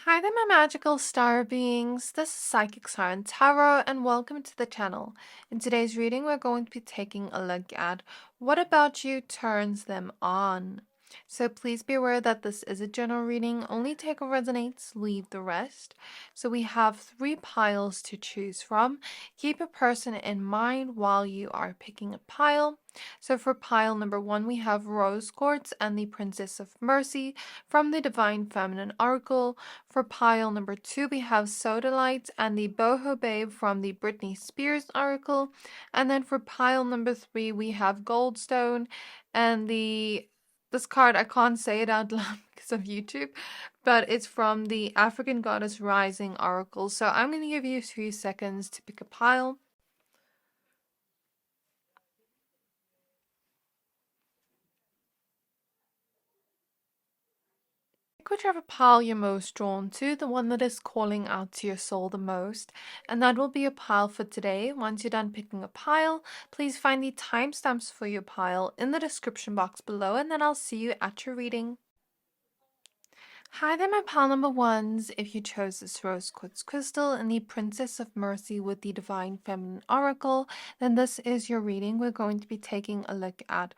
Hi there, my magical star beings. This is Psychic Siren Tarot, and welcome to the channel. In today's reading, we're going to be taking a look at what about you turns them on. So please be aware that this is a general reading. Only take what resonates, leave the rest. So we have 3 piles to choose from. Keep a person in mind while you are picking a pile. So for pile number 1, we have Rose Quartz and the Princess of Mercy from the Divine Feminine Oracle. For pile number 2, we have Sodalite and the Boho Babe from the Britney Spears Oracle. And then for pile number 3, we have Goldstone and this card, I can't say it out loud because of YouTube, but it's from the African Goddess Rising Oracle. So I'm going to give you 3 seconds to pick a pile. Whichever pile you're most drawn to, the one that is calling out to your soul the most, and that will be a pile for today. Once you're done picking a pile, please find the timestamps for your pile in the description box below, and then I'll see you at your reading. Hi there, my pile number 1s. If you chose this rose quartz crystal and the Princess of Mercy with the Divine Feminine Oracle, then this is your reading. We're going to be taking a look at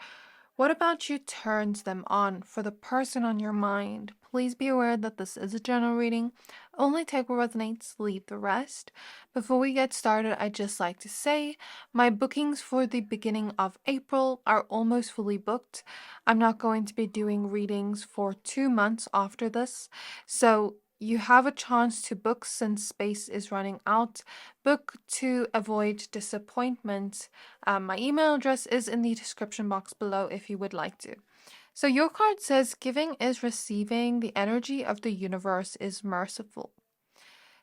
what about you turns them on for the person on your mind. Please be aware that this is a general reading. Only take what resonates, leave the rest. Before we get started, I'd just like to say my bookings for the beginning of April are almost fully booked. I'm not going to be doing readings for 2 months after this, so you have a chance to book since space is running out. Book to avoid disappointment. My email address is in the description box below if you would like to. So your card says giving is receiving. The energy of the universe is merciful.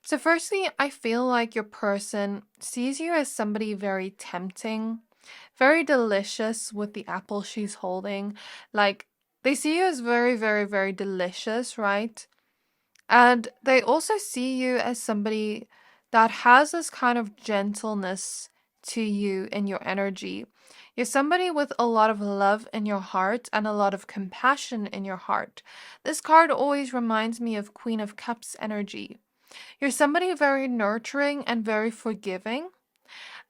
So firstly, I feel like your person sees you as somebody very tempting, very delicious with the apple she's holding. Like, they see you as very, very, very delicious, right? And they also see you as somebody that has this kind of gentleness to you in your energy. You're somebody with a lot of love in your heart and a lot of compassion in your heart. This card always reminds me of Queen of Cups energy. You're somebody very nurturing and very forgiving,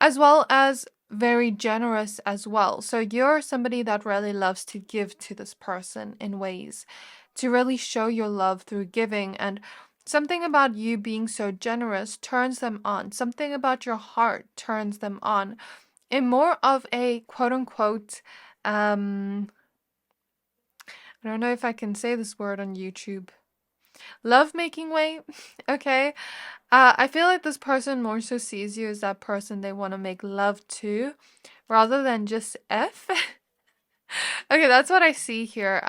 as well as very generous as well. So you're somebody that really loves to give to this person in ways, to really show your love through giving. And something about you being so generous turns them on. Something about your heart turns them on in more of a quote unquote, I don't know if I can say this word on YouTube, love-making way. Okay. I feel like this person more so sees you as that person they want to make love to rather than just F. Okay, that's what I see here.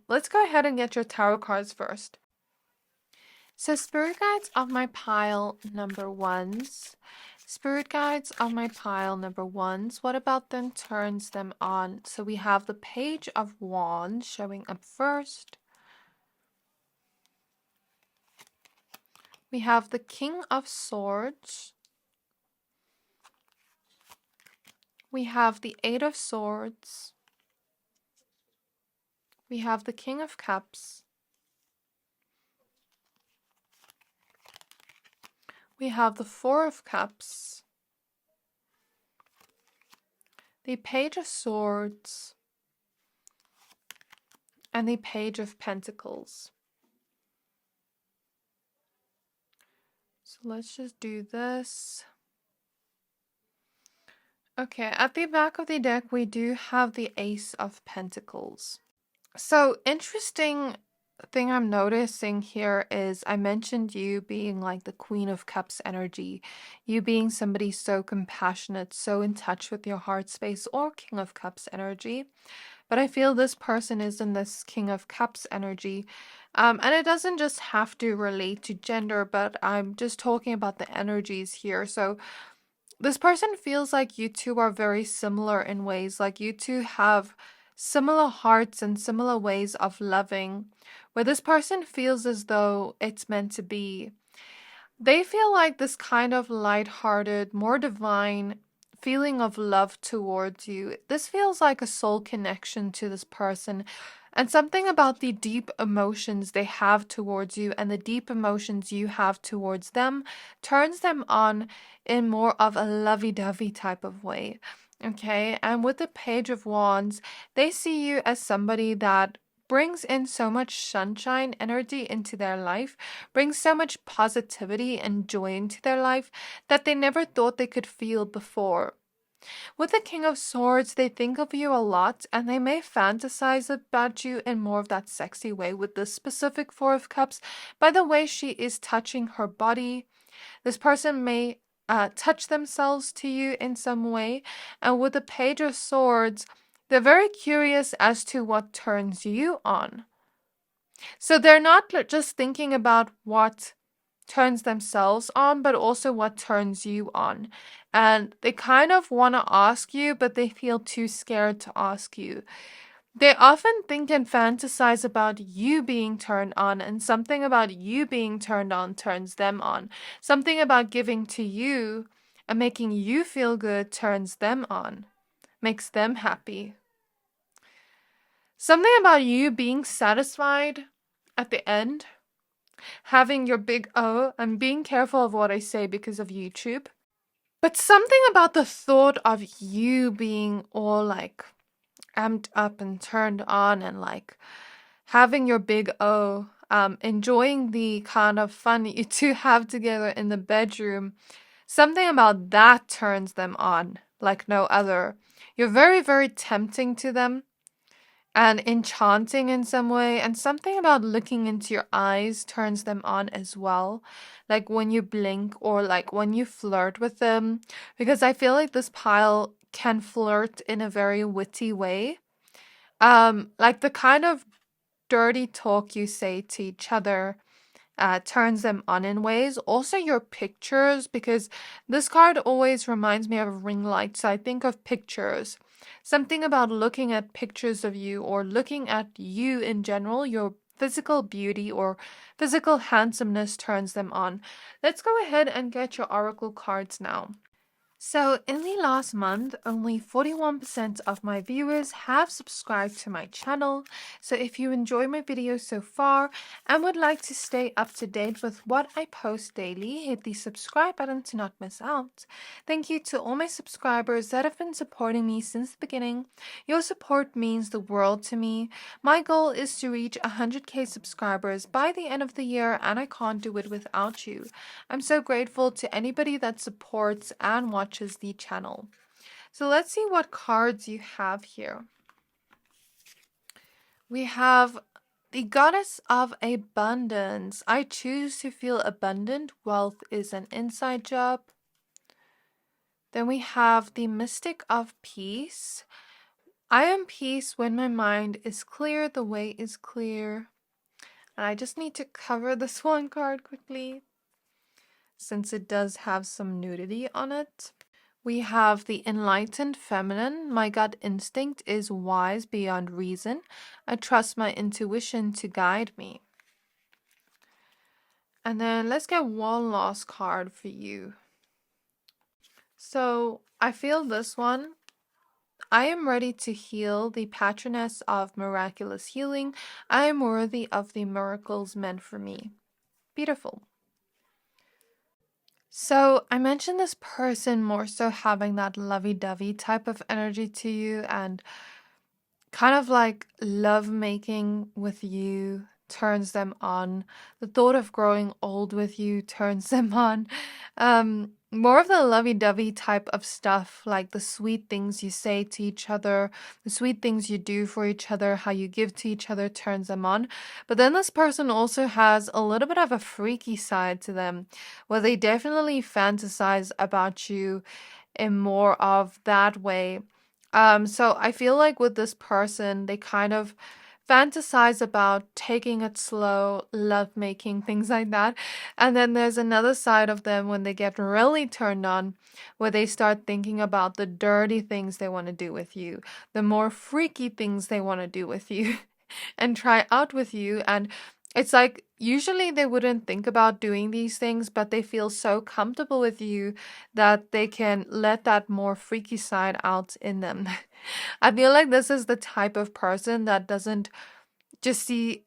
Let's go ahead and get your tarot cards first. So spirit guides of my pile number 1s. Spirit guides of my pile number 1s. What about them turns them on? So we have the Page of Wands showing up first. We have the King of Swords. We have the 8 of Swords. We have the King of Cups. We have the 4 of Cups. The Page of Swords. And the Page of Pentacles. So let's just do this. Okay, at the back of the deck, we do have the Ace of Pentacles. So, interesting thing I'm noticing here is I mentioned you being like the Queen of Cups energy, you being somebody so compassionate, so in touch with your heart space, or King of Cups energy. But I feel this person is in this King of Cups energy. And it doesn't just have to relate to gender, but I'm just talking about the energies here. So this person feels like you two are very similar in ways, like you two have similar hearts and similar ways of loving, where this person feels as though it's meant to be. They feel like this kind of lighthearted, more divine feeling of love towards you. This feels like a soul connection to this person. And something about the deep emotions they have towards you and the deep emotions you have towards them turns them on in more of a lovey-dovey type of way. Okay, and with the Page of Wands, they see you as somebody that brings in so much sunshine energy into their life, brings so much positivity and joy into their life that they never thought they could feel before. With the King of Swords, they think of you a lot and they may fantasize about you in more of that sexy way with the specific Four of Cups. By the way she is touching her body, this person may touch themselves to you in some way. And with the Page of Swords, they're very curious as to what turns you on. So they're not just thinking about what turns themselves on, but also what turns you on. And they kind of want to ask you, but they feel too scared to ask you. They often think and fantasize about you being turned on, and something about you being turned on turns them on. Something about giving to you and making you feel good turns them on, makes them happy. Something about you being satisfied at the end, having your big O. I'm being careful of what I say because of YouTube. But something about the thought of you being all like amped up and turned on and like having your big O, enjoying the kind of fun you two have together in the bedroom, something about that turns them on like no other. You're very, very tempting to them and enchanting in some way, and something about looking into your eyes turns them on as well, like when you blink or like when you flirt with them, because I feel like this pile can flirt in a very witty way, like the kind of dirty talk you say to each other turns them on in ways. Also your pictures, because this card always reminds me of a ring light, so I think of pictures. Something about looking at pictures of you or looking at you in general, your physical beauty or physical handsomeness turns them on. Let's go ahead and get your oracle cards now. So, in the last month, only 41% of my viewers have subscribed to my channel. So, if you enjoy my videos so far and would like to stay up to date with what I post daily, hit the subscribe button to not miss out. Thank you to all my subscribers that have been supporting me since the beginning. Your support means the world to me. My goal is to reach 100k subscribers by the end of the year, and I can't do it without you. I'm so grateful to anybody that supports and watches the channel. So let's see what cards you have here. We have the Goddess of Abundance. I choose to feel abundant. Wealth is an inside job. Then we have the Mystic of Peace. I am peace when my mind is clear, the way is clear. And I just need to cover this one card quickly, since it does have some nudity on it. We have the Enlightened Feminine. My gut instinct is wise beyond reason. I trust my intuition to guide me. And then let's get one last card for you. So I feel this one. I am ready to heal, the patroness of miraculous healing. I am worthy of the miracles meant for me. Beautiful. So I mentioned this person more so having that lovey-dovey type of energy to you and kind of like love making with you turns them on. The thought of growing old with you turns them on. More of the lovey-dovey type of stuff, like the sweet things you say to each other, the sweet things you do for each other, how you give to each other turns them on. But then this person also has a little bit of a freaky side to them, where they definitely fantasize about you in more of that way. So I feel like with this person, they kind of fantasize about taking it slow, love making, things like that. And then there's another side of them when they get really turned on, where they start thinking about the dirty things they want to do with you, the more freaky things they want to do with you and try out with you. And it's like usually they wouldn't think about doing these things, but they feel so comfortable with you that they can let that more freaky side out in them. I feel like this is the type of person that doesn't just the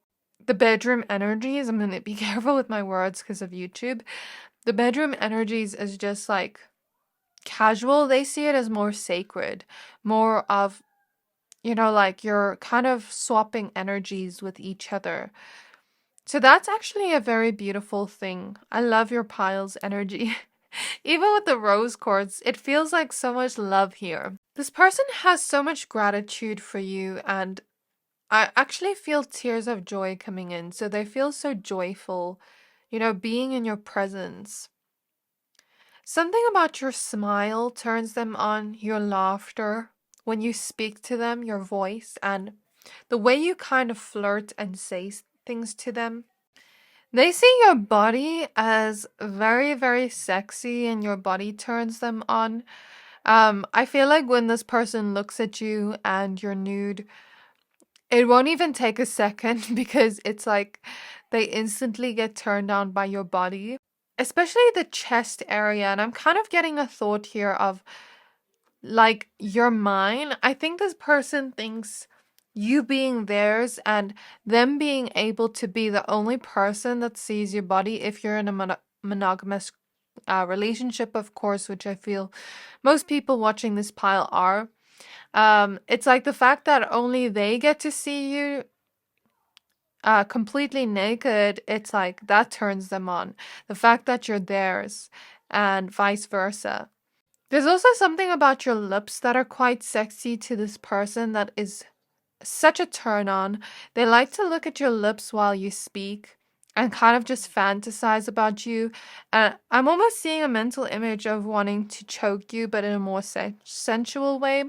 bedroom energies. I'm gonna be careful with my words because of YouTube. The bedroom energies is just like casual. They see it as more sacred, more of, like you're kind of swapping energies with each other. So that's actually a very beautiful thing. I love your pile's energy. Even with the rose quartz, it feels like so much love here. This person has so much gratitude for you, and I actually feel tears of joy coming in. So they feel so joyful, being in your presence. Something about your smile turns them on, your laughter, when you speak to them, your voice, and the way you kind of flirt and say things to them. They see your body as very, very sexy, and your body turns them on. I feel like when this person looks at you and you're nude, it won't even take a second because it's like they instantly get turned on by your body, especially the chest area. And I'm kind of getting a thought here of like your mind. I think this person thinks you being theirs and them being able to be the only person that sees your body if you're in a monogamous relationship, of course, which I feel most people watching this pile are. It's like the fact that only they get to see you completely naked, it's like that turns them on. The fact that you're theirs and vice versa. There's also something about your lips that are quite sexy to this person that is such a turn on. They like to look at your lips while you speak and kind of just fantasize about you. And I'm almost seeing a mental image of wanting to choke you, but in a more sensual way.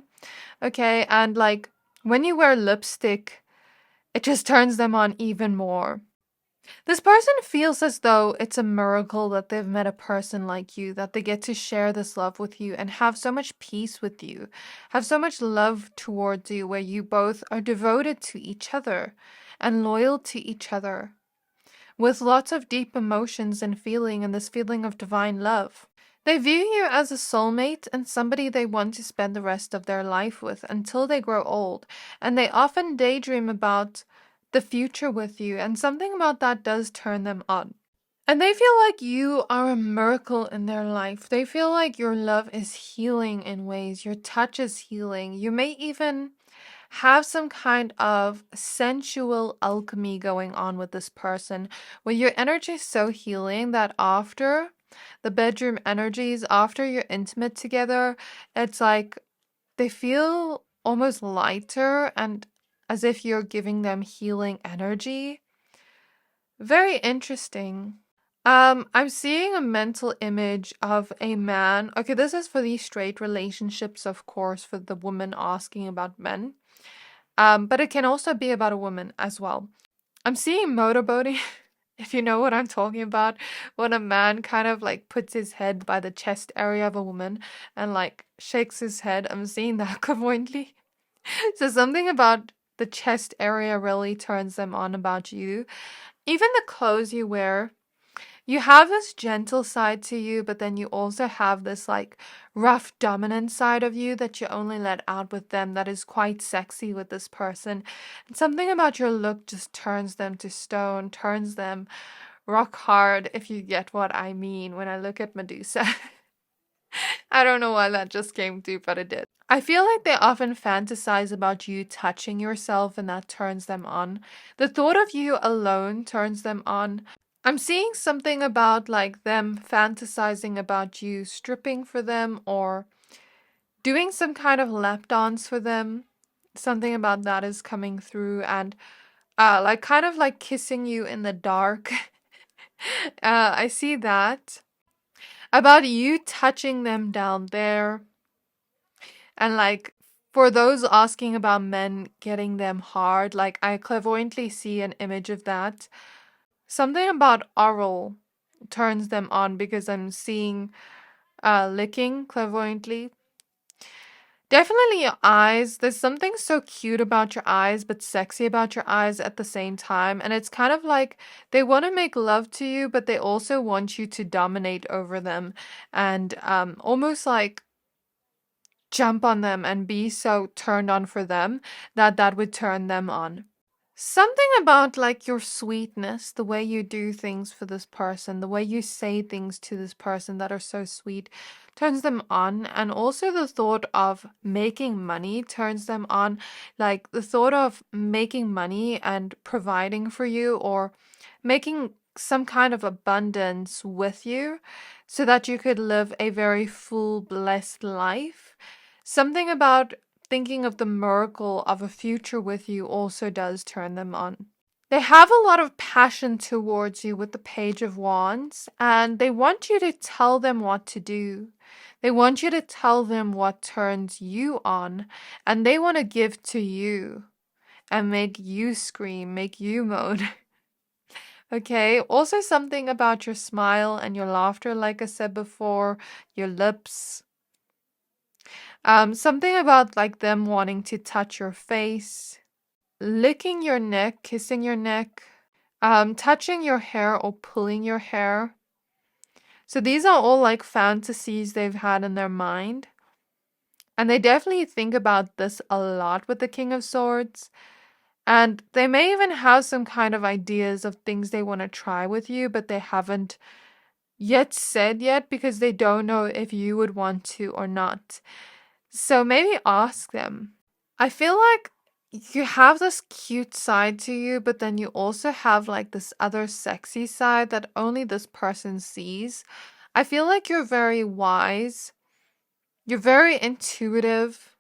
Okay, and like when you wear lipstick, it just turns them on even more. This person feels as though it's a miracle that they've met a person like you, that they get to share this love with you and have so much peace with you, have so much love towards you, where you both are devoted to each other and loyal to each other, with lots of deep emotions and feeling, and this feeling of divine love. They view you as a soulmate and somebody they want to spend the rest of their life with until they grow old, and they often daydream about the future with you, and something about that does turn them on. And they feel like you are a miracle in their life. They feel like your love is healing in ways, your touch is healing. You may even have some kind of sensual alchemy going on with this person, where your energy is so healing that after the bedroom energies, after you're intimate together, it's like they feel almost lighter and as if you're giving them healing energy. Very interesting. I'm seeing a mental image of a man. Okay, this is for the straight relationships, of course, for the woman asking about men. But it can also be about a woman as well. I'm seeing motorboating, if you know what I'm talking about, when a man kind of like puts his head by the chest area of a woman and like shakes his head. I'm seeing that clairvoyantly. So something about the chest area really turns them on about you. Even the clothes you wear, you have this gentle side to you, but then you also have this like rough dominant side of you that you only let out with them that is quite sexy with this person. And something about your look just turns them to stone, turns them rock hard, if you get what I mean when I look at Medusa. I don't know why that just came to, but it did. I feel like they often fantasize about you touching yourself and that turns them on. The thought of you alone turns them on. I'm seeing something about like them fantasizing about you stripping for them or doing some kind of lap dance for them. Something about that is coming through and like kind of like kissing you in the dark. I see that. About you touching them down there. And like for those asking about men getting them hard, like I clairvoyantly see an image of that. Something about oral turns them on because I'm seeing licking clairvoyantly. Definitely your eyes. There's something so cute about your eyes, but sexy about your eyes at the same time. And it's kind of like they want to make love to you, but they also want you to dominate over them and almost like jump on them and be so turned on for them that that would turn them on. Something about like your sweetness, the way you do things for this person, the way you say things to this person that are so sweet turns them on. And also the thought of making money turns them on. Like the thought of making money and providing for you or making some kind of abundance with you so that you could live a very full, blessed life. Something about thinking of the miracle of a future with you also does turn them on. They have a lot of passion towards you with the Page of Wands, and they want you to tell them what to do. They want you to tell them what turns you on, and they want to give to you and make you scream, make you moan. Okay, also something about your smile and your laughter, like I said before, your lips. Something about like them wanting to touch your face, licking your neck, kissing your neck, touching your hair or pulling your hair. So these are all like fantasies they've had in their mind. And they definitely think about this a lot with the King of Swords. And they may even have some kind of ideas of things they want to try with you, but they haven't yet said yet because they don't know if you would want to or not. So maybe ask them. I feel like you have this cute side to you, but then you also have like this other sexy side that only this person sees. I feel like you're very wise, you're very intuitive,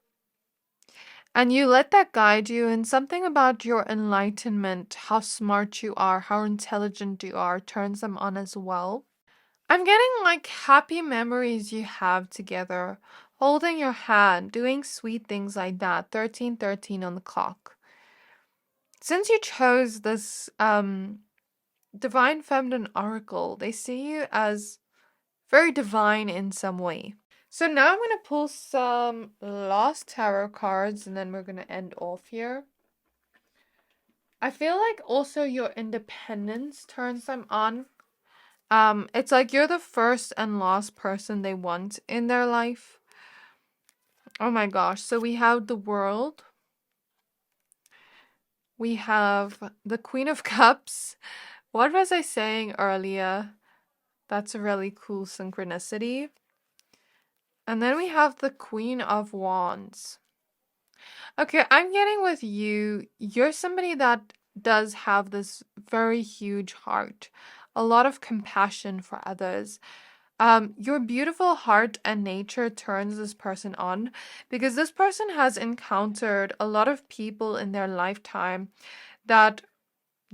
and you let that guide you. And something about your enlightenment, how smart you are, how intelligent you are, turns them on as well. I'm getting like happy memories you have together, holding your hand, doing sweet things like that. 1313 on the clock. Since you chose this divine feminine oracle, they see you as very divine in some way. So now I'm going to pull some lost tarot cards and then we're going to end off here. I feel like also your independence turns them on. It's like you're the first and last person they want in their life. Oh my gosh. So we have the World. We have the Queen of Cups. What was I saying earlier? That's a really cool synchronicity. And then we have the Queen of Wands. Okay, I'm getting with you. You're somebody that does have this very huge heart, a lot of compassion for others. Your beautiful heart and nature turns this person on because this person has encountered a lot of people in their lifetime that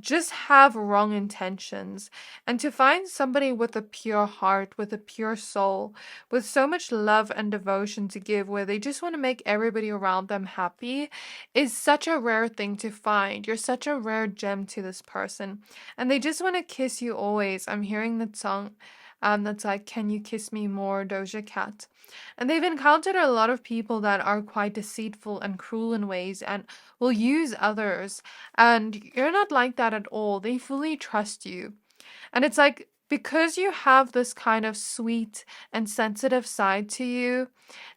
just have wrong intentions. And to find somebody with a pure heart, with a pure soul, with so much love and devotion to give, where they just want to make everybody around them happy, is such a rare thing to find. You're such a rare gem to this person. And they just want to kiss you always. I'm hearing that song that's like, Can You Kiss Me More, Doja Cat. And they've encountered a lot of people that are quite deceitful and cruel in ways and will use others. And you're not like that at all. They fully trust you. And it's like, because you have this kind of sweet and sensitive side to you,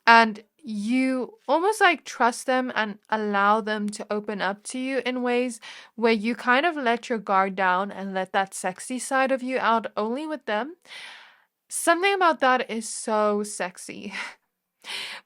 and you almost like trust them and allow them to open up to you in ways where you kind of let your guard down and let that sexy side of you out only with them. Something about that is so sexy.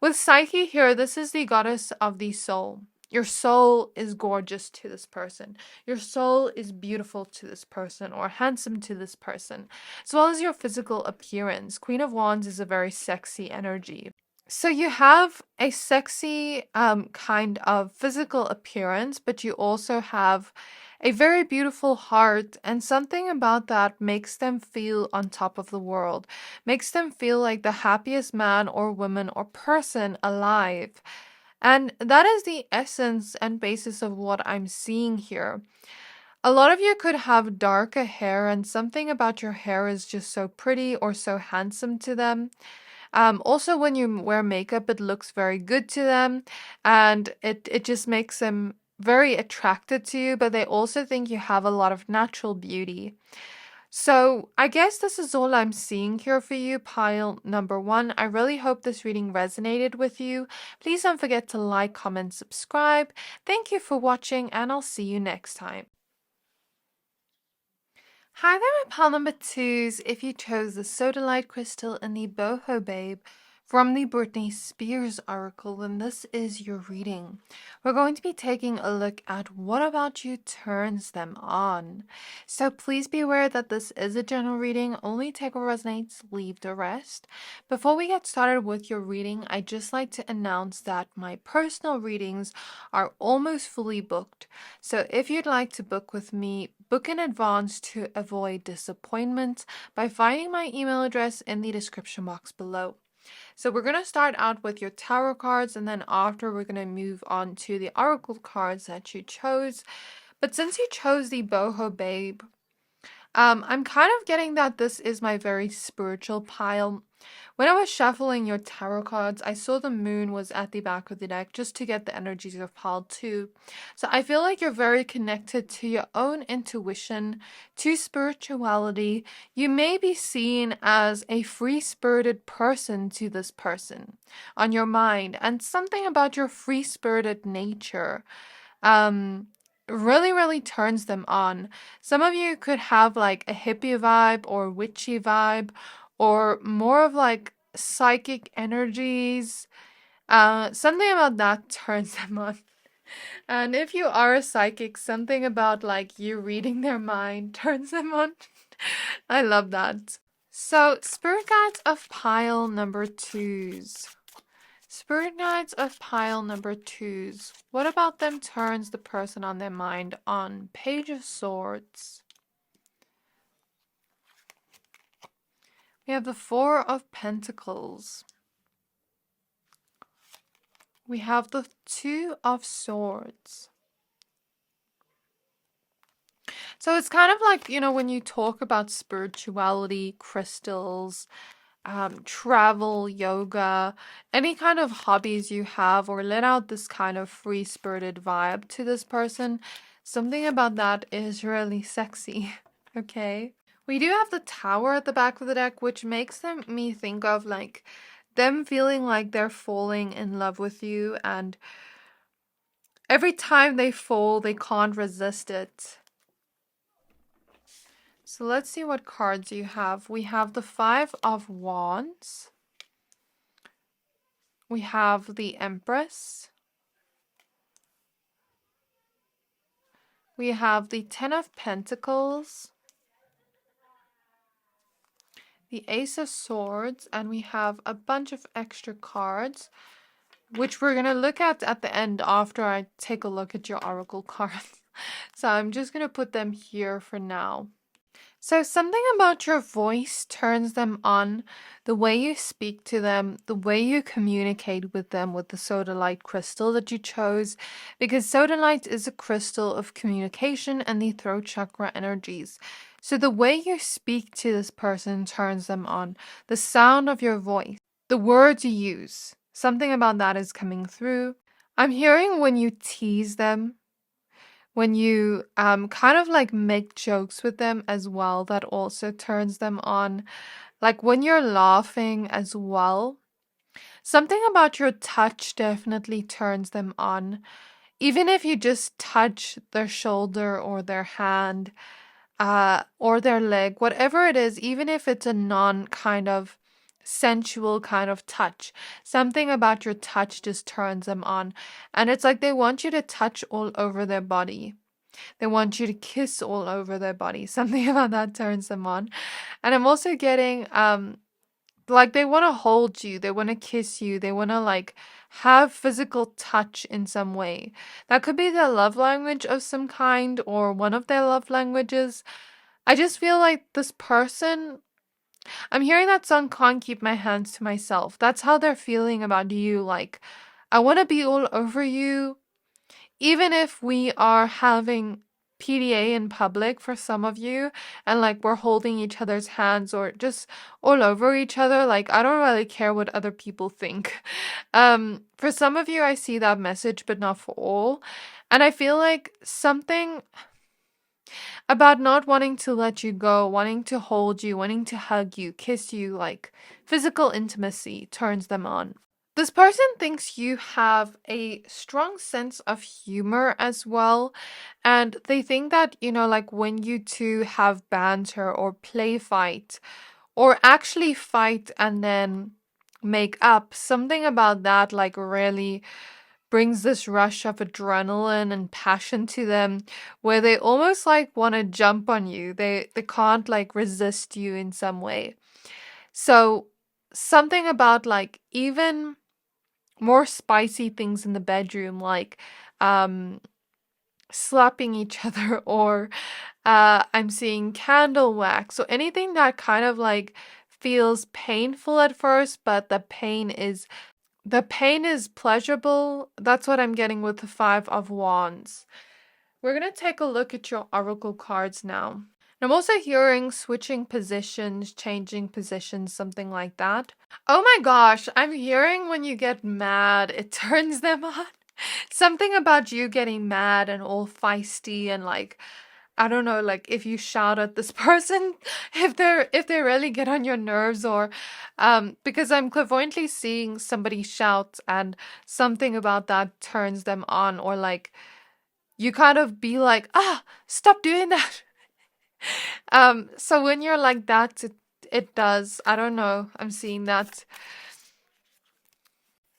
With Psyche here, this is the goddess of the soul. Your soul is gorgeous to this person. Your soul is beautiful to this person or handsome to this person, as well as your physical appearance. Queen of Wands is a very sexy energy. So you have a sexy kind of physical appearance, but you also have a very beautiful heart, and something about that makes them feel on top of the world, makes them feel like the happiest man or woman or person alive. And that is the essence and basis of what I'm seeing here. A lot of you could have darker hair, and something about your hair is just so pretty or so handsome to them. Also, when you wear makeup, it looks very good to them, and it just makes them very attracted to you, but they also think you have a lot of natural beauty. So, I guess this is all I'm seeing here for you, pile number one. I really hope this reading resonated with you. Please don't forget to like, comment, subscribe. Thank you for watching, and I'll see you next time. Hi there, my pile number twos. If you chose the Sodalite crystal and the Boho Babe from the Britney Spears oracle, then this is your reading. We're going to be taking a look at what about you turns them on. So please be aware that this is a general reading. Only take what resonates, leave the rest. Before we get started with your reading, I'd just like to announce that my personal readings are almost fully booked. So if you'd like to book with me, book in advance to avoid disappointment by finding my email address in the description box below. So we're going to start out with your tarot cards, and then after we're going to move on to the oracle cards that you chose. But since you chose the Boho Babe, I'm kind of getting that this is my very spiritual pile. When I was shuffling your tarot cards, I saw the moon was at the back of the deck just to get the energies of pile 2. So I feel like you're very connected to your own intuition, to spirituality. You may be seen as a free-spirited person to this person on your mind, and something about your free-spirited nature really turns them on. Some of you could have like a hippie vibe or witchy vibe, or more of like psychic energies. Something about that turns them on. And if you are a psychic, something about like you reading their mind turns them on. I love that. So, spirit guides of pile number twos. Spirit guides of pile number twos. What about them turns the person on their mind on Page of Swords? We have the Four of Pentacles. We have the Two of Swords. So it's kind of like, when you talk about spirituality, crystals, travel, yoga, any kind of hobbies you have, or let out this kind of free-spirited vibe to this person, something about that is really sexy. Okay? We do have the Tower at the back of the deck, which makes me think of like them feeling like they're falling in love with you, and every time they fall, they can't resist it. So let's see what cards you have. We have the Five of Wands. We have the Empress. We have the Ten of Pentacles. The Ace of Swords. And we have a bunch of extra cards, which we're going to look at the end after I take a look at your oracle cards. So I'm just going to put them here for now. So something about your voice turns them on, the way you speak to them, the way you communicate with them with the Sodalite crystal that you chose, because Sodalite is a crystal of communication and the throat chakra energies. So the way you speak to this person turns them on, the sound of your voice, the words you use, something about that is coming through. I'm hearing when you tease them, when you kind of like make jokes with them as well, that also turns them on. Like when you're laughing as well. Something about your touch definitely turns them on. Even if you just touch their shoulder or their hand, or their leg, whatever it is, even if it's a non kind of sensual kind of touch, something about your touch just turns them on. And it's like they want you to touch all over their body. They want you to kiss all over their body. Something about that turns them on. And I'm also getting like they want to hold you, they want to kiss you, they want to like have physical touch in some way. That could be their love language of some kind, or one of their love languages. I just feel like this person, I'm hearing that song Can't Keep My Hands to Myself. That's how they're feeling about you. Like, I want to be all over you. Even if we are having PDA in public for some of you, and like we're holding each other's hands or just all over each other, like I don't really care what other people think. For some of you I see that message, but not for all. And I feel like something, about not wanting to let you go, wanting to hold you, wanting to hug you, kiss you, like physical intimacy turns them on. This person thinks you have a strong sense of humor as well. And they think that, like when you two have banter or play fight, or actually fight and then make up, something about that, like, really brings this rush of adrenaline and passion to them where they almost like want to jump on you. They can't like resist you in some way. So something about like even more spicy things in the bedroom, like um slapping each other, or I'm seeing candle wax, so anything that kind of like feels painful at first, but the pain is pleasurable. That's what I'm getting with the Five of Wands. We're going to take a look at your oracle cards now. I'm also hearing switching positions, changing positions, something like that. Oh my gosh, I'm hearing when you get mad, it turns them on. Something about you getting mad and all feisty and like, I don't know, like if you shout at this person, if they really get on your nerves, or because I'm clairvoyantly seeing somebody shout and something about that turns them on, or like you kind of be like, stop doing that. So when you're like that, it does. I don't know. I'm seeing that.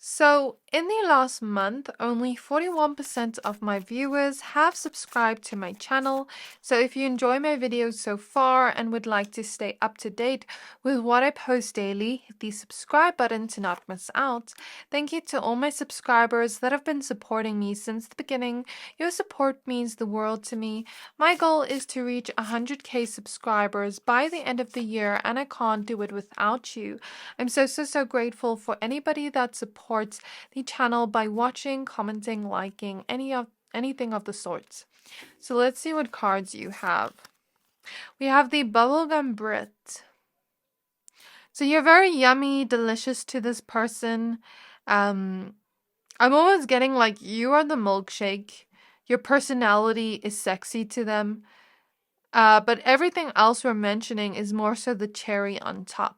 So, in the last month, only 41% of my viewers have subscribed to my channel. So, if you enjoy my videos so far and would like to stay up to date with what I post daily, hit the subscribe button to not miss out. Thank you to all my subscribers that have been supporting me since the beginning. Your support means the world to me. My goal is to reach 100k subscribers by the end of the year, and I can't do it without you. I'm so grateful for anybody that supports the channel by watching, commenting, liking, anything of the sorts. So let's see what cards you have. We have the Bubblegum Brit. So you're very yummy, delicious to this person. I'm almost getting like you are the milkshake. Your personality is sexy to them. But everything else we're mentioning is more so the cherry on top.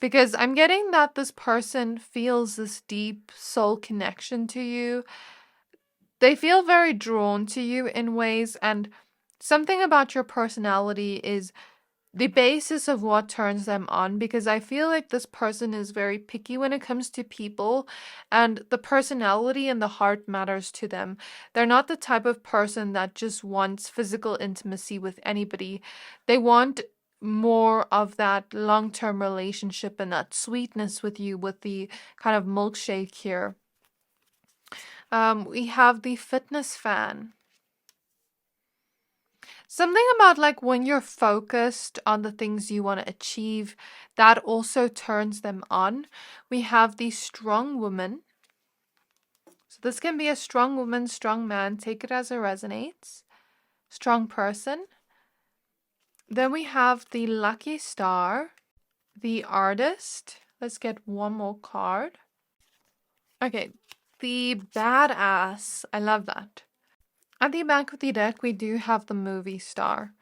Because I'm getting that this person feels this deep soul connection to you. They feel very drawn to you in ways, and something about your personality is the basis of what turns them on, because I feel like this person is very picky when it comes to people, and the personality and the heart matters to them. They're not the type of person that just wants physical intimacy with anybody. They want more of that long-term relationship and that sweetness with you, with the kind of milkshake here. We have the fitness fan. Something about like when you're focused on the things you want to achieve, that also turns them on. We have the strong woman. So this can be a strong woman, strong man. Take it as it resonates. Strong person. Then we have the lucky star, the artist. Let's get one more card. Okay, the badass. I love that. At the back of the deck, we do have the movie star.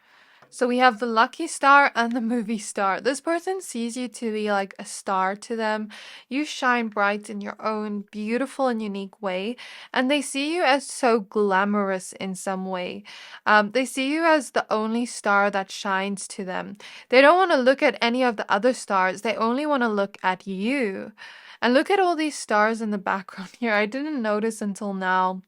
So we have the lucky star and the movie star. This person sees you to be like a star to them. You shine bright in your own beautiful and unique way. And they see you as so glamorous in some way. They see you as the only star that shines to them. They don't want to look at any of the other stars. They only want to look at you. And look at all these stars in the background here. I didn't notice until now,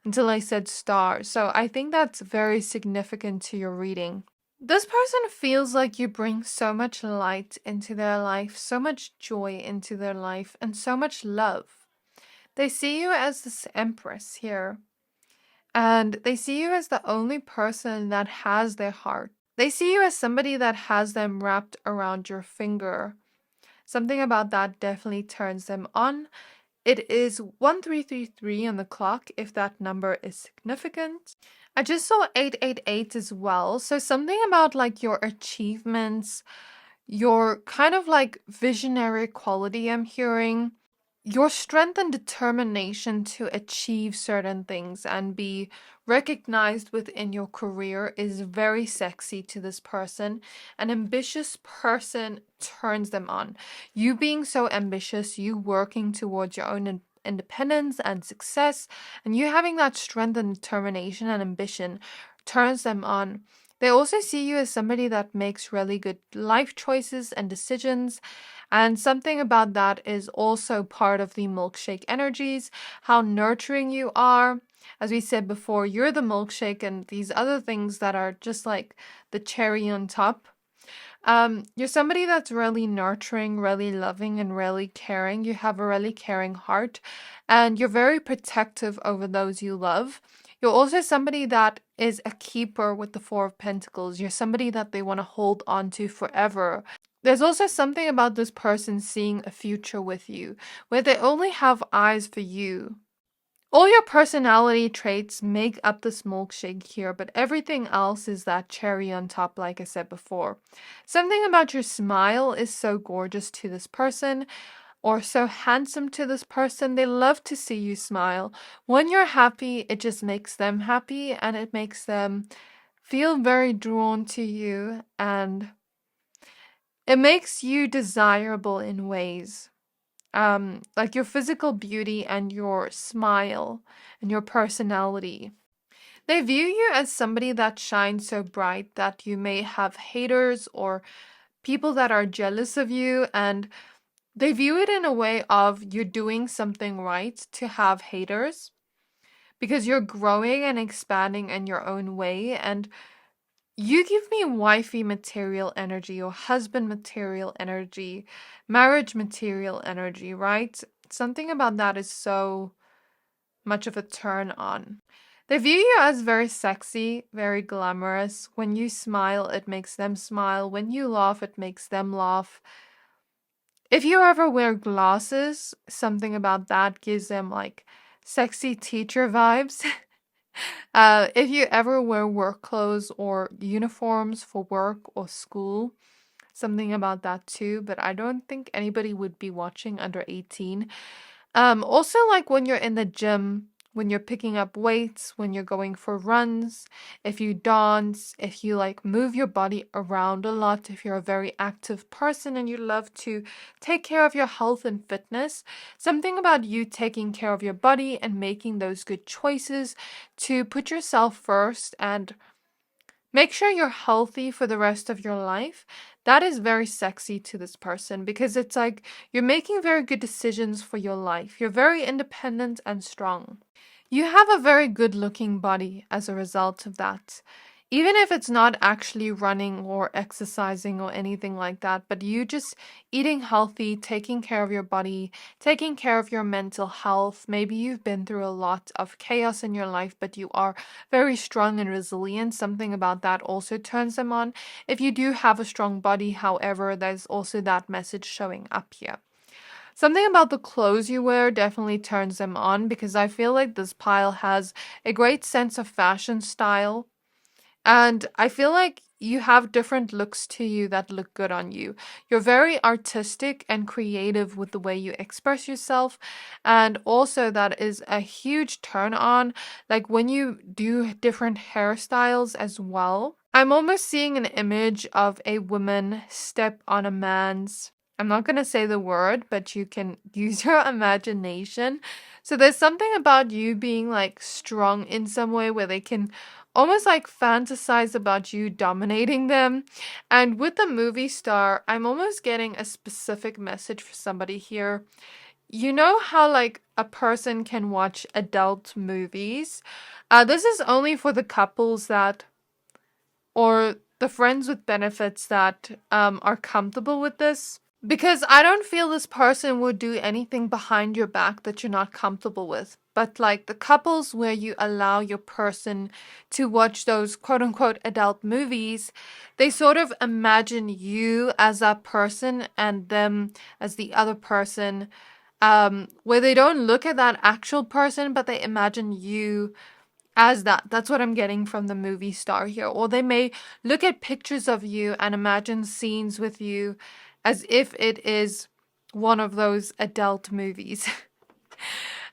until I said star. So I think that's very significant to your reading. This person feels like you bring so much light into their life, so much joy into their life, and so much love. They see you as this empress here, and they see you as the only person that has their heart. They see you as somebody that has them wrapped around your finger. Something about that definitely turns them on. It is 1333 on the clock, if that number is significant. I just saw 888 as well. So something about like your achievements, your kind of like visionary quality I'm hearing. your strength and determination to achieve certain things and be recognized within your career is very sexy to this person. An ambitious person turns them on. You being so ambitious, you working towards your own independence and success, and you having that strength and determination and ambition turns them on. They also see you as somebody that makes really good life choices and decisions, and something about that is also part of the milkshake energies, how nurturing you are. As we said before, you're the milkshake, and these other things that are just like the cherry on top. You're somebody that's really nurturing, really loving, and really caring. You have a really caring heart, and you're very protective over those you love. You're also somebody that is a keeper with the Four of Pentacles. You're somebody that they want to hold on to forever. There's also something about this person seeing a future with you, where they only have eyes for you. All your personality traits make up this milkshake here, but everything else is that cherry on top, like I said before. Something about your smile is so gorgeous to this person, or so handsome to this person. They love to see you smile. When you're happy, it just makes them happy, and it makes them feel very drawn to you, and it makes you desirable in ways. Like your physical beauty and your smile and your personality. They view you as somebody that shines so bright that you may have haters or people that are jealous of you, and they view it in a way of you're doing something right to have haters because you're growing and expanding in your own way, and you give me wifey material energy or husband material energy, marriage material energy, right? Something about that is so much of a turn on. They view you as very sexy, very glamorous. When you smile, it makes them smile. When you laugh, it makes them laugh. If you ever wear glasses, something about that gives them like sexy teacher vibes. If you ever wear work clothes or uniforms for work or school, something about that too, but I don't think anybody would be watching under 18. Also like when you're in the gym, when you're picking up weights, when you're going for runs, if you dance, if you like move your body around a lot, if you're a very active person and you love to take care of your health and fitness, something about you taking care of your body and making those good choices to put yourself first and make sure you're healthy for the rest of your life. That is very sexy to this person because it's like you're making very good decisions for your life. You're very independent and strong. You have a very good looking body as a result of that. Even if it's not actually running or exercising or anything like that, but you just eating healthy, taking care of your body, taking care of your mental health. Maybe you've been through a lot of chaos in your life, but you are very strong and resilient. Something about that also turns them on. If you do have a strong body, however, there's also that message showing up here. Something about the clothes you wear definitely turns them on because I feel like this pile has a great sense of fashion style. And I feel like you have different looks to you that look good on you. You're very artistic and creative with the way you express yourself. And also, that is a huge turn on. Like when you do different hairstyles as well. I'm almost seeing an image of a woman step on a man's. I'm not going to say the word, but you can use your imagination. So there's something about you being like strong in some way where they can almost like fantasize about you dominating them. And with the movie star, I'm almost getting a specific message for somebody here. You know how like a person can watch adult movies? This is only for the couples that, or the friends with benefits that are comfortable with this. Because I don't feel this person would do anything behind your back that you're not comfortable with. But like the couples where you allow your person to watch those quote unquote adult movies, they sort of imagine you as that person and them as the other person, where they don't look at that actual person, but they imagine you as that. That's what I'm getting from the movie star here. Or they may look at pictures of you and imagine scenes with you as if it is one of those adult movies.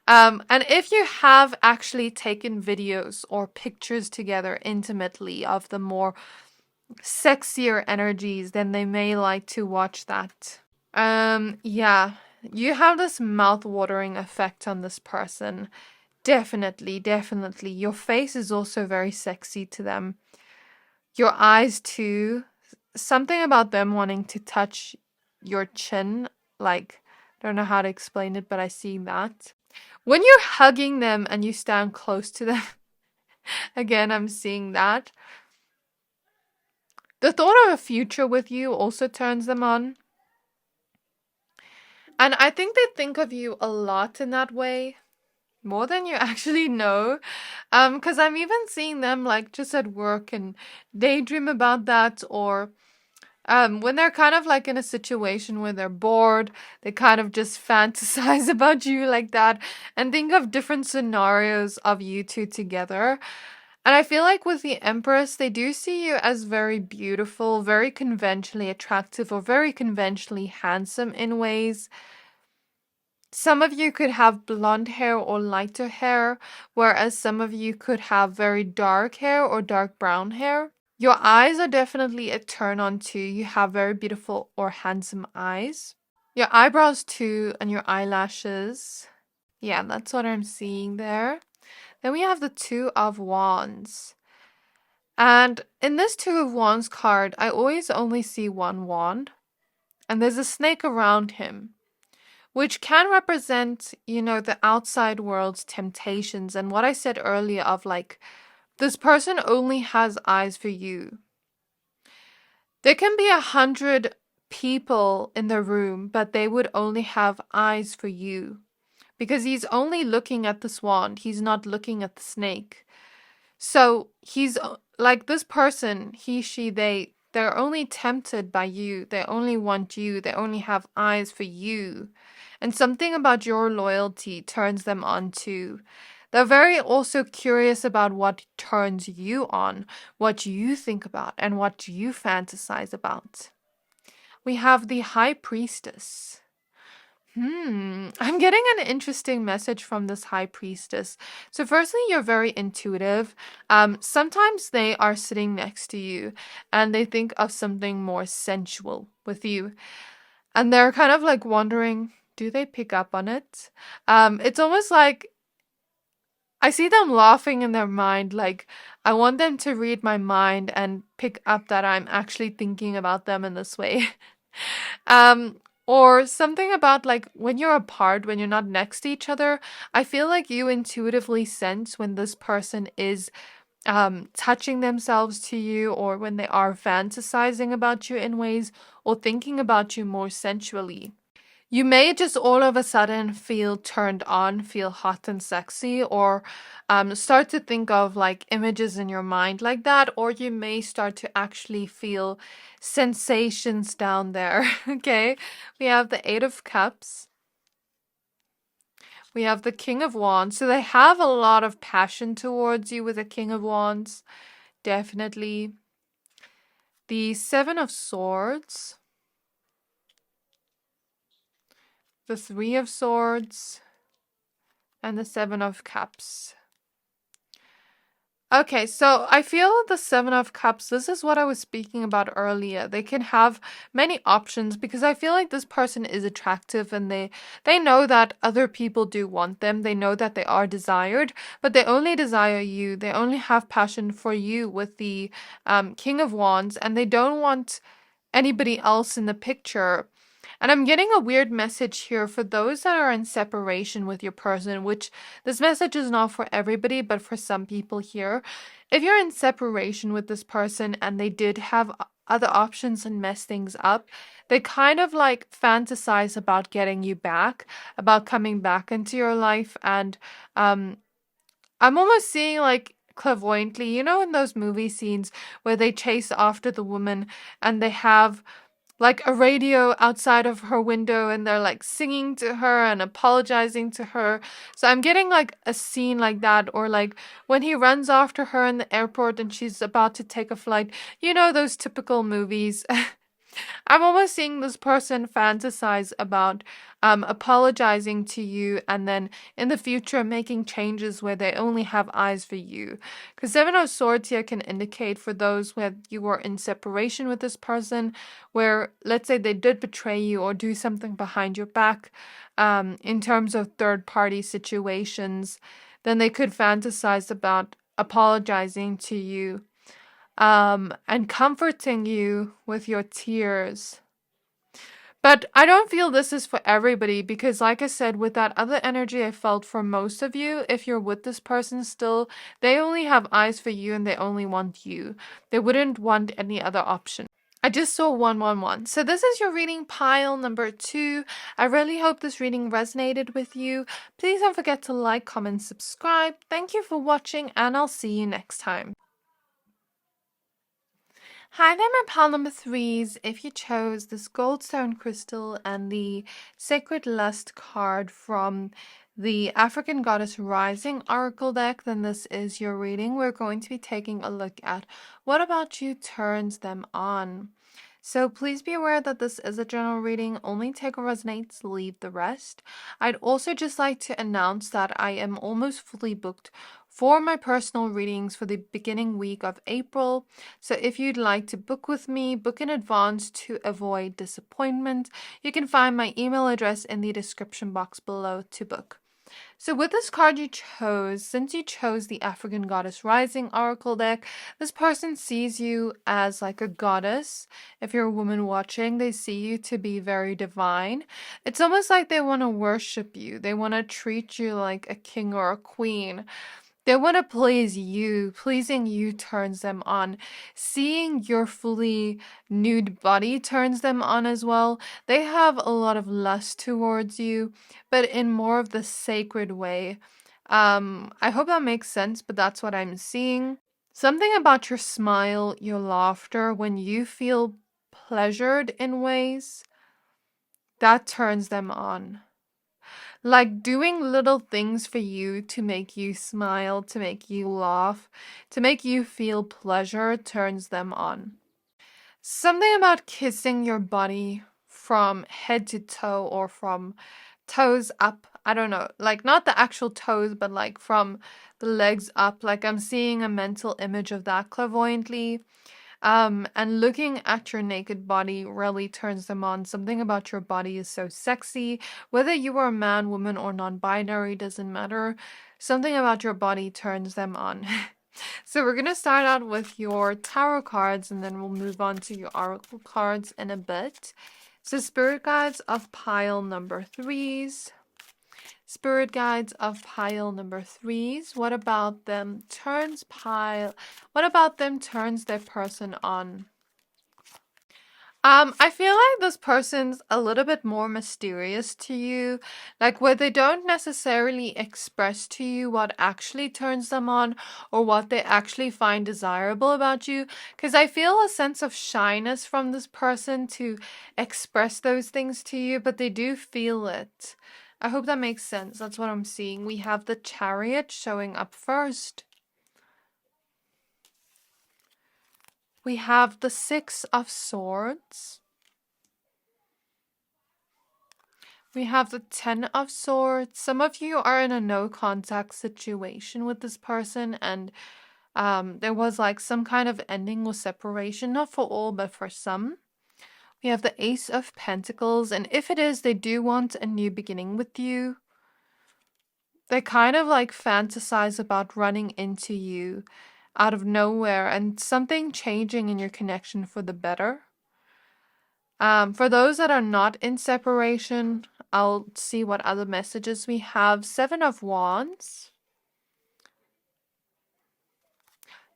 And if you have actually taken videos or pictures together intimately of the more sexier energies, then they may like to watch that. Yeah, you have this mouth-watering effect on this person. Definitely, definitely. Your face is also very sexy to them. Your eyes too. Something about them wanting to touch your chin, like, I don't know how to explain it, but I see that. When you're hugging them and you stand close to them, again, I'm seeing that. The thought of a future with you also turns them on. And I think they think of you a lot in that way, more than you actually know. Because I'm even seeing them like just at work and daydream about that, or when they're kind of like in a situation where they're bored, they kind of just fantasize about you like that and think of different scenarios of you two together. And I feel like with the Empress, they do see you as very beautiful, very conventionally attractive, or very conventionally handsome in ways. Some of you could have blonde hair or lighter hair, whereas some of you could have very dark hair or dark brown hair. Your eyes are definitely a turn on too. You have very beautiful or handsome eyes. Your eyebrows too, and your eyelashes. Yeah, that's what I'm seeing there. Then we have the Two of Wands. And in this Two of Wands card, I always only see one wand. And there's a snake around him, which can represent, the outside world's temptations. And what I said earlier of like, this person only has eyes for you. There can be 100 people in the room, but they would only have eyes for you. Because he's only looking at this wand. He's not looking at the snake. So he's like this person, he, she, they're only tempted by you. They only want you. They only have eyes for you. And something about your loyalty turns them on too. They're very also curious about what turns you on, what you think about, and what you fantasize about. We have the High Priestess. I'm getting an interesting message from this High Priestess. So firstly, you're very intuitive. Sometimes they are sitting next to you and they think of something more sensual with you. And they're kind of like wondering, do they pick up on it? It's almost like I see them laughing in their mind, like I want them to read my mind and pick up that I'm actually thinking about them in this way. Or something about like when you're apart, when you're not next to each other, I feel like you intuitively sense when this person is touching themselves to you, or when they are fantasizing about you in ways, or thinking about you more sensually. You may just all of a sudden feel turned on, feel hot and sexy, or start to think of like images in your mind like that, or you may start to actually feel sensations down there. Okay, we have the Eight of Cups. We have the King of Wands. So they have a lot of passion towards you with the King of Wands. Definitely. The Seven of Swords. The Three of Swords, and the Seven of Cups. Okay, so I feel the Seven of Cups, this is what I was speaking about earlier. They can have many options because I feel like this person is attractive and they know that other people do want them. They know that they are desired, but they only desire you. They only have passion for you with the King of Wands, and they don't want anybody else in the picture. And I'm getting a weird message here for those that are in separation with your person, which this message is not for everybody, but for some people here. If you're in separation with this person and they did have other options and mess things up, they kind of like fantasize about getting you back, about coming back into your life. And I'm almost seeing like clairvoyantly, in those movie scenes where they chase after the woman and they have like a radio outside of her window and they're like singing to her and apologizing to her. So I'm getting like a scene like that, or like when he runs after her in the airport and she's about to take a flight. Those typical movies. I'm almost seeing this person fantasize about apologizing to you and then in the future making changes where they only have eyes for you. Because Seven of Swords here can indicate for those where you were in separation with this person, where let's say they did betray you or do something behind your back in terms of third party situations, then they could fantasize about apologizing to you and comforting you with your tears. But I don't feel this is for everybody because, like I said, with that other energy I felt for most of you, if you're with this person still, they only have eyes for you and they only want you. They wouldn't want any other option. I just saw 111. So this is your reading pile number 2. I really hope this reading resonated with you. Please don't forget to like, comment, subscribe. Thank you for watching and I'll see you next time. Hi there, my pile number 3s. If you chose this Goldstone crystal and the Sacred Lust card from the African Goddess Rising Oracle deck, then this is your reading. We're going to be taking a look at what about you turns them on. So please be aware that this is a general reading. Only take what resonates, leave the rest. I'd also just like to announce that I am almost fully booked for my personal readings for the beginning week of April. So if you'd like to book with me, book in advance to avoid disappointment, you can find my email address in the description box below to book. So with this card you chose, since you chose the African Goddess Rising Oracle deck, this person sees you as like a goddess. If you're a woman watching, they see you to be very divine. It's almost like they want to worship you. They want to treat you like a king or a queen. They want to please you. Pleasing you turns them on. Seeing your fully nude body turns them on as well. They have a lot of lust towards you, but in more of the sacred way. I hope that makes sense, but that's what I'm seeing. Something about your smile, your laughter, when you feel pleasured in ways, that turns them on. Like doing little things for you to make you smile, to make you laugh, to make you feel pleasure turns them on. Something about kissing your body from head to toe or from toes up. I don't know, like not the actual toes, but like from the legs up. Like I'm seeing a mental image of that clairvoyantly. And looking at your naked body really turns them on. Something about your body is so sexy. Whether you are a man, woman, or non-binary, doesn't matter. Something about your body turns them on. So we're going to start out with your tarot cards and then we'll move on to your oracle cards in a bit. So spirit guides of pile number 3s. Spirit guides of pile number 3s. What about them turns their person on? I feel like this person's a little bit more mysterious to you, like where they don't necessarily express to you what actually turns them on or what they actually find desirable about you, because I feel a sense of shyness from this person to express those things to you, but they do feel it. I hope that makes sense. That's what I'm seeing. We have the Chariot showing up first. We have the Six of Swords. We have the Ten of Swords. Some of you are in a no contact situation with this person and there was like some kind of ending or separation. Not for all, but for some. We have the Ace of Pentacles, and if it is, they do want a new beginning with you. They kind of like fantasize about running into you out of nowhere and something changing in your connection for the better. For those that are not in separation, I'll see what other messages we have. 7 of Wands.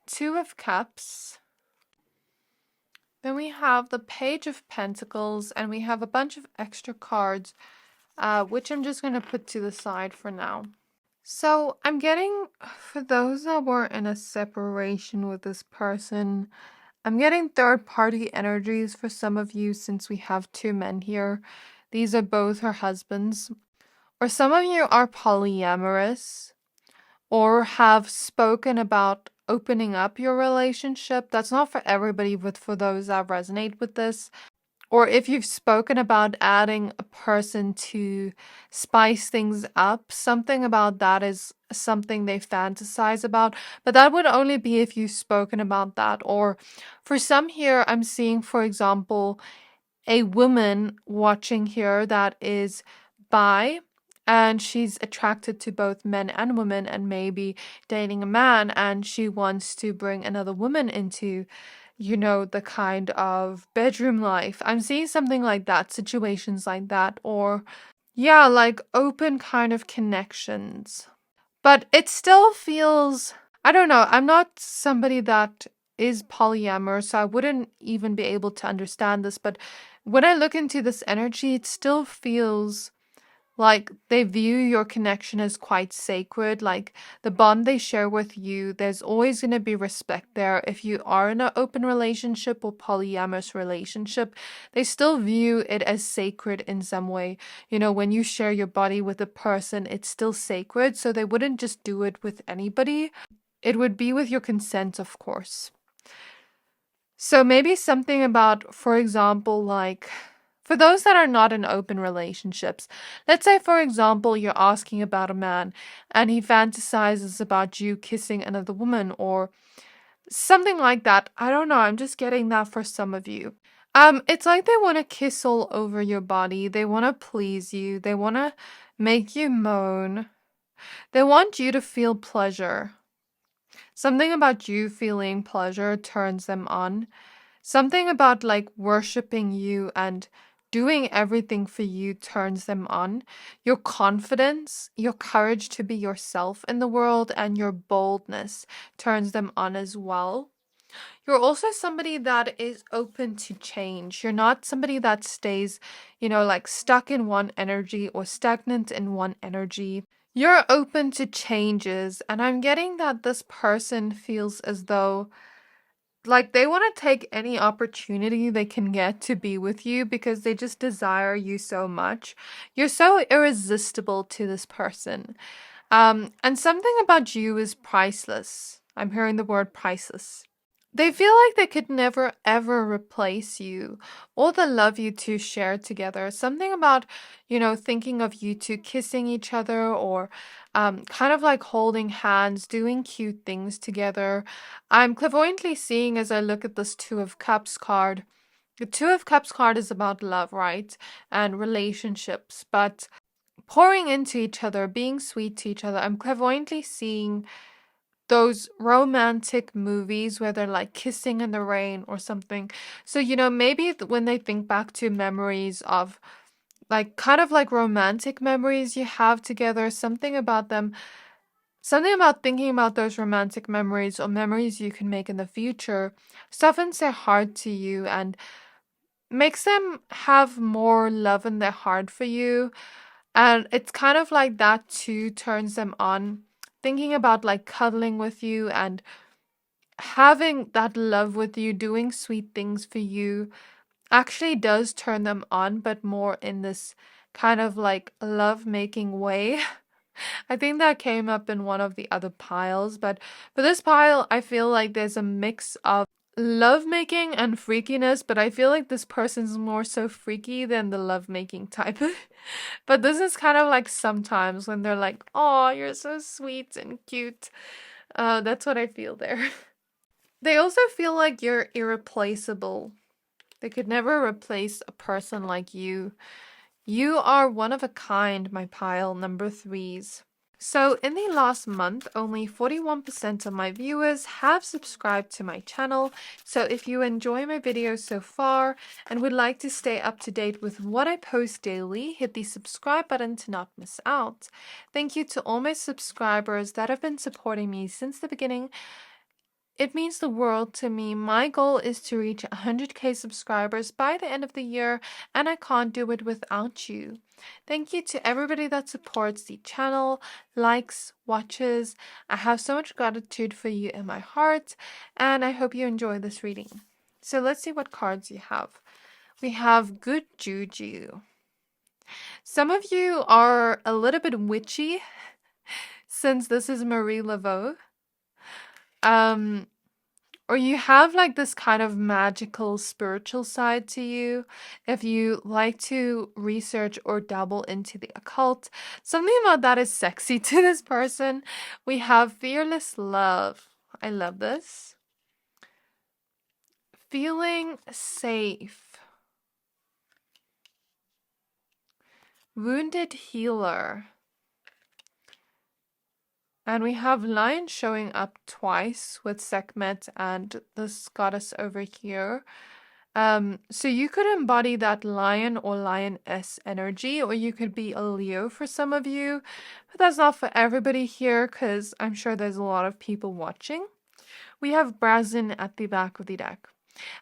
2 of Cups. Then we have the Page of Pentacles, and we have a bunch of extra cards, which I'm just going to put to the side for now. So I'm getting, for those that were in a separation with this person, I'm getting third-party energies for some of you since we have 2 men here. These are both her husbands. Or some of you are polyamorous or have spoken about opening up your relationship. That's not for everybody, but for those that resonate with this. or if you've spoken about adding a person to spice things up, something about that is something they fantasize about. But that would only be if you've spoken about that. Or for some here, I'm seeing, for example, a woman watching here that is bi, and she's attracted to both men and women and maybe dating a man, and she wants to bring another woman into, the kind of bedroom life. I'm seeing something like that, situations like that, or yeah, like open kind of connections. But it still feels, I don't know, I'm not somebody that is polyamorous, so I wouldn't even be able to understand this. But when I look into this energy, it still feels like they view your connection as quite sacred. Like the bond they share with you, there's always going to be respect there. If you are in an open relationship or polyamorous relationship, they still view it as sacred in some way. When you share your body with a person, it's still sacred. So they wouldn't just do it with anybody. It would be with your consent, of course. So maybe something about, for example, like for those that are not in open relationships, let's say, for example, you're asking about a man and he fantasizes about you kissing another woman or something like that. I don't know. I'm just getting that for some of you. It's like they want to kiss all over your body. They want to please you. They want to make you moan. They want you to feel pleasure. Something about you feeling pleasure turns them on. Something about like worshiping you and doing everything for you turns them on. Your confidence, your courage to be yourself in the world, and your boldness turns them on as well. You're also somebody that is open to change. You're not somebody that stays, like stuck in one energy or stagnant in one energy. You're open to changes, and I'm getting that this person feels as though like they want to take any opportunity they can get to be with you because they just desire you so much. You're so irresistible to this person. And something about you is priceless. I'm hearing the word priceless. They feel like they could never ever replace you or the love you two share together. Something about, thinking of you two kissing each other or kind of like holding hands, doing cute things together. I'm clairvoyantly seeing as I look at this Two of Cups card. The Two of Cups card is about love, right? And relationships, but pouring into each other, being sweet to each other. I'm clairvoyantly seeing those romantic movies where they're like kissing in the rain or something. So, maybe when they think back to memories of like kind of like romantic memories you have together, something about them, something about thinking about those romantic memories or memories you can make in the future softens their heart to you and makes them have more love in their heart for you. And it's kind of like that too turns them on. Thinking about like cuddling with you and having that love with you, doing sweet things for you, actually does turn them on, but more in this kind of like love making way. I think that came up in one of the other piles, but for this pile, I feel like there's a mix of love making and freakiness, but I feel like this person's more so freaky than the love making type. But this is kind of like sometimes when they're like, "Oh, you're so sweet and cute." That's what I feel there. They also feel like you're irreplaceable. They could never replace a person like you. You are one of a kind, my pile number threes. So in the last month, only 41% of my viewers have subscribed to my channel. So if you enjoy my videos so far and would like to stay up to date with what I post daily, hit the subscribe button to not miss out. Thank you to all my subscribers that have been supporting me since the beginning. It means the world to me. My goal is to reach 100k subscribers by the end of the year, and I can't do it without you. Thank you to everybody that supports the channel, likes, watches. I have so much gratitude for you in my heart, and I hope you enjoy this reading. So let's see what cards you have. We have Good Juju. Some of you are a little bit witchy since this is Marie Laveau. or you have like this kind of magical spiritual side to you, if you like to research or dabble into the occult, something about that is sexy to this person. We have fearless love. I love this. Feeling safe. Wounded healer. And we have lion showing up twice with Sekhmet and this goddess over here. So you could embody that lion or lioness energy, or you could be a Leo for some of you. But that's not for everybody here, because I'm sure there's a lot of people watching. We have Brazen at the back of the deck.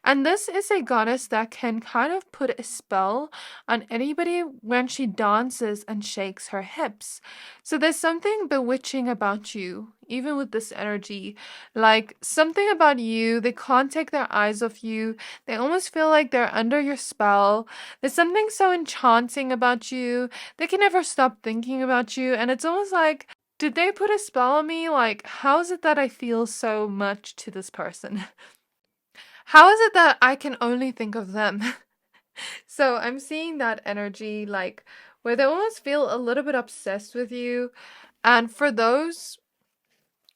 And this is a goddess that can kind of put a spell on anybody when she dances and shakes her hips. So there's something bewitching about you, even with this energy. Like something about you, they can't take their eyes off you. They almost feel like they're under your spell. There's something so enchanting about you. They can never stop thinking about you. And it's almost like, did they put a spell on me? Like, how is it that I feel so much to this person? How is it that I can only think of them? So I'm seeing that energy, like, where they almost feel a little bit obsessed with you. And for those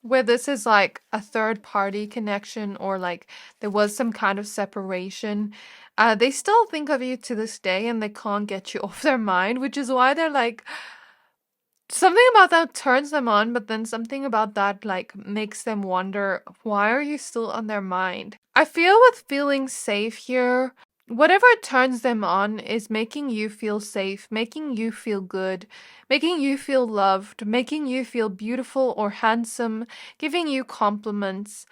where this is like a third party connection, or like there was some kind of separation, they still think of you to this day and they can't get you off their mind, which is why they're like, something about that turns them on, but then something about that like makes them wonder, why are you still on their mind? I feel with feeling safe here, whatever turns them on is making you feel safe, making you feel good, making you feel loved, making you feel beautiful or handsome, giving you compliments.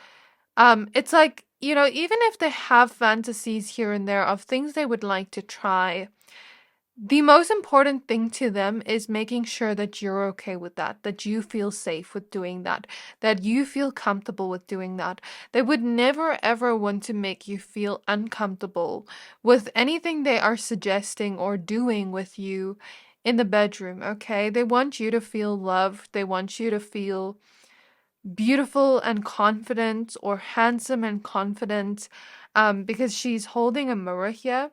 It's like, you know, even if they have fantasies here and there of things they would like to try, the most important thing to them is making sure that you're okay with that you feel safe with doing that you feel comfortable with doing that. They would never ever want to make you feel uncomfortable with anything they are suggesting or doing with you in the bedroom, okay? They want you to feel loved. They want you to feel beautiful and confident, or handsome and confident, because she's holding a mirror here.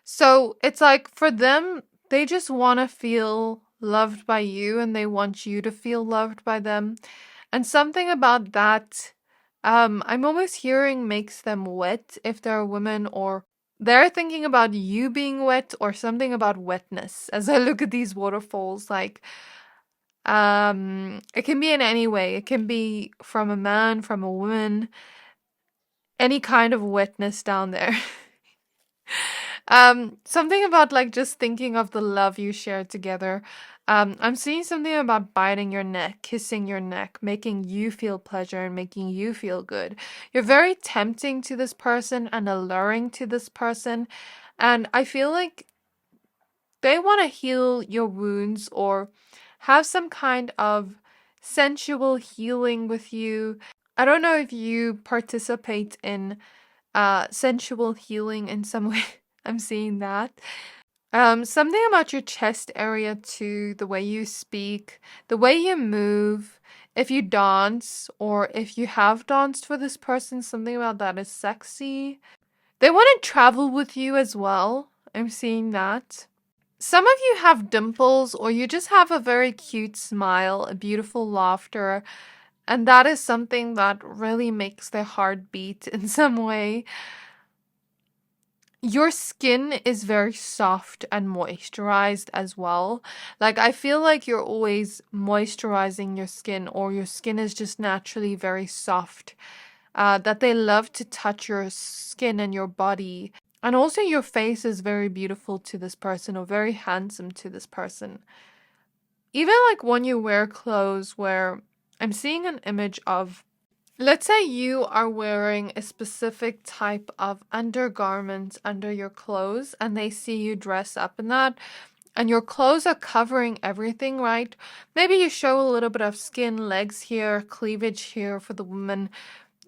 So it's like for them, they just want to feel loved by you and they want you to feel loved by them. And something about that, I'm almost hearing makes them wet if they're a woman, or they're thinking about you being wet, or something about wetness as I look at these waterfalls. Like, it can be in any way. It can be from a man, from a woman, any kind of wetness down there. Something about like just thinking of the love you shared together. I'm seeing something about biting your neck, kissing your neck, making you feel pleasure and making you feel good. You're very tempting to this person and alluring to this person. And I feel like they want to heal your wounds or have some kind of sensual healing with you. I don't know if you participate in sensual healing in some way. I'm seeing that. Something about your chest area too, the way you speak, the way you move, if you dance or if you have danced for this person, something about that is sexy. They want to travel with you as well. I'm seeing that. Some of you have dimples, or you just have a very cute smile, a beautiful laughter, and that is something that really makes their heart beat in some way. Your skin is very soft and moisturized as well. Like, I feel like you're always moisturizing your skin, or your skin is just naturally very soft. That they love to touch your skin and your body. And also, your face is very beautiful to this person, or very handsome to this person. Even like when you wear clothes, where I'm seeing an image of, let's say you are wearing a specific type of undergarment under your clothes and they see you dress up in that, and your clothes are covering everything, right? Maybe you show a little bit of skin, legs here, cleavage here for the woman,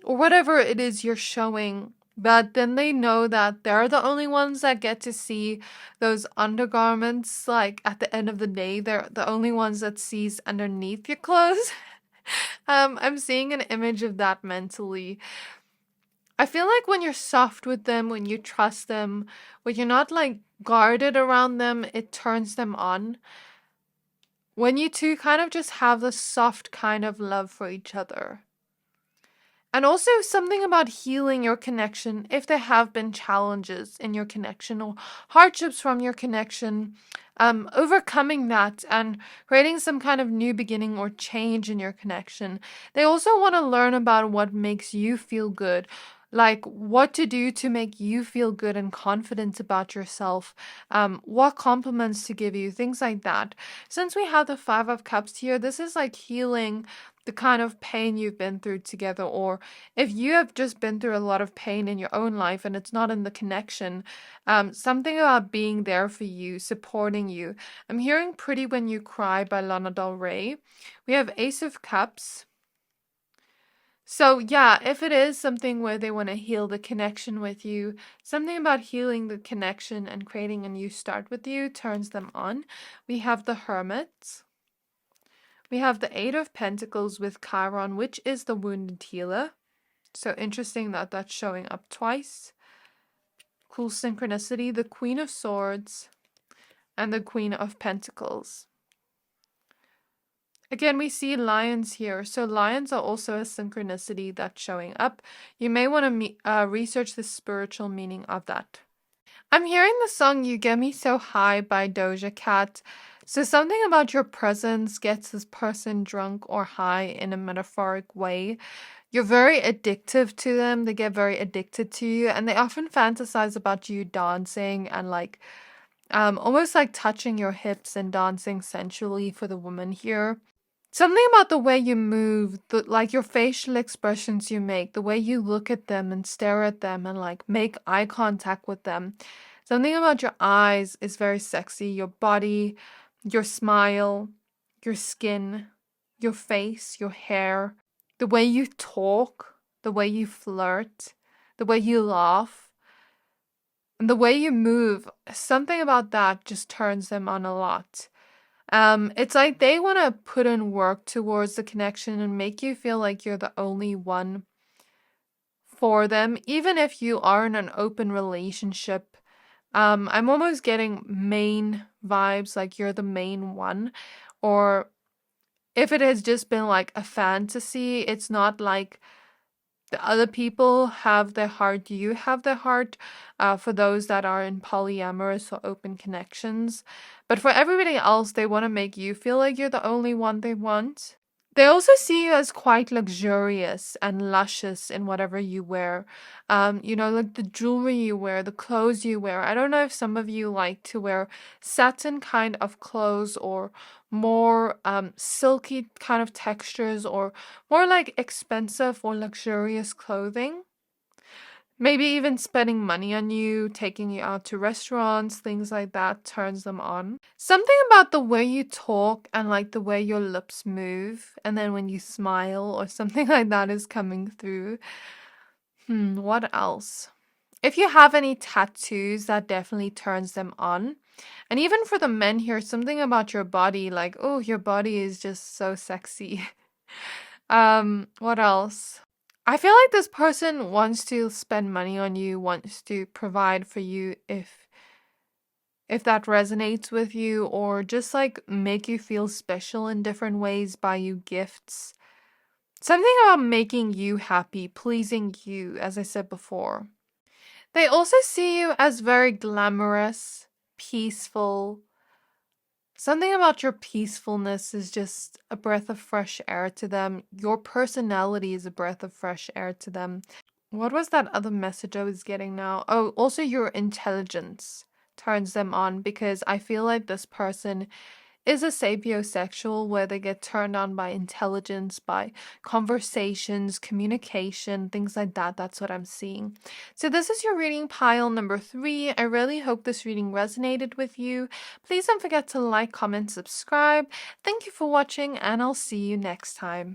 or whatever it is you're showing. But then they know that they're the only ones that get to see those undergarments. Like at the end of the day, they're the only ones that sees underneath your clothes. I'm seeing an image of that mentally. I feel like when you're soft with them, when you trust them, when you're not like guarded around them, it turns them on. When you two kind of just have this soft kind of love for each other. And also something about healing your connection if there have been challenges in your connection or hardships from your connection, overcoming that and creating some kind of new beginning or change in your connection. They also want to learn about what makes you feel good. Like what to do to make you feel good and confident about yourself, what compliments to give you, things like that. Since we have the Five of Cups here, this is like healing the kind of pain you've been through together, or if you have just been through a lot of pain in your own life and it's not in the connection, something about being there for you, supporting you. I'm hearing Pretty When You Cry by Lana Del Rey. We have Ace of Cups. So yeah, if it is something where they want to heal the connection with you, something about healing the connection and creating a new start with you turns them on. We have the Hermit. We have the Eight of Pentacles with Chiron, which is the wounded healer. So interesting that that's showing up twice. Cool synchronicity. The Queen of Swords and the Queen of Pentacles. Again, we see lions here. So lions are also a synchronicity that's showing up. You may want to research the spiritual meaning of that. I'm hearing the song You Get Me So High by Doja Cat. So something about your presence gets this person drunk or high in a metaphoric way. You're very addictive to them. They get very addicted to you, and they often fantasize about you dancing and like almost like touching your hips and dancing sensually for the woman here. Something about the way you move, like your facial expressions you make, the way you look at them and stare at them and like make eye contact with them. Something about your eyes is very sexy. Your body, your smile, your skin, your face, your hair, the way you talk, the way you flirt, the way you laugh, and the way you move. Something about that just turns them on a lot. It's like they want to put in work towards the connection and make you feel like you're the only one for them, even if you are in an open relationship. I'm almost getting main vibes, like you're the main one. Or if it has just been like a fantasy, it's not like the other people have their heart, you have their heart, for those that are in polyamorous or open connections. But for everybody else, they want to make you feel like you're the only one they want. They also see you as quite luxurious and luscious in whatever you wear. Like the jewelry you wear, the clothes you wear. I don't know if some of you like to wear satin kind of clothes or more silky kind of textures or more like expensive or luxurious clothing. Maybe even spending money on you, taking you out to restaurants, things like that turns them on. Something about the way you talk and like the way your lips move, and then when you smile or something like that is coming through. What else? If you have any tattoos, that definitely turns them on. And even for the men here, something about your body, like, oh, your body is just so sexy. What else? I feel like this person wants to spend money on you, wants to provide for you if that resonates with you, or just like make you feel special in different ways, buy you gifts. Something about making you happy, pleasing you, as I said before. They also see you as very glamorous, peaceful. Something about your peacefulness is just a breath of fresh air to them. Your personality is a breath of fresh air to them. What was that other message I was getting now? Oh, also your intelligence turns them on, because I feel like this person is a sapiosexual where they get turned on by intelligence, by conversations, communication, things like that. That's what I'm seeing. So this is your reading pile number 3. I really hope this reading resonated with you. Please don't forget to like, comment, subscribe. Thank you for watching, and I'll see you next time.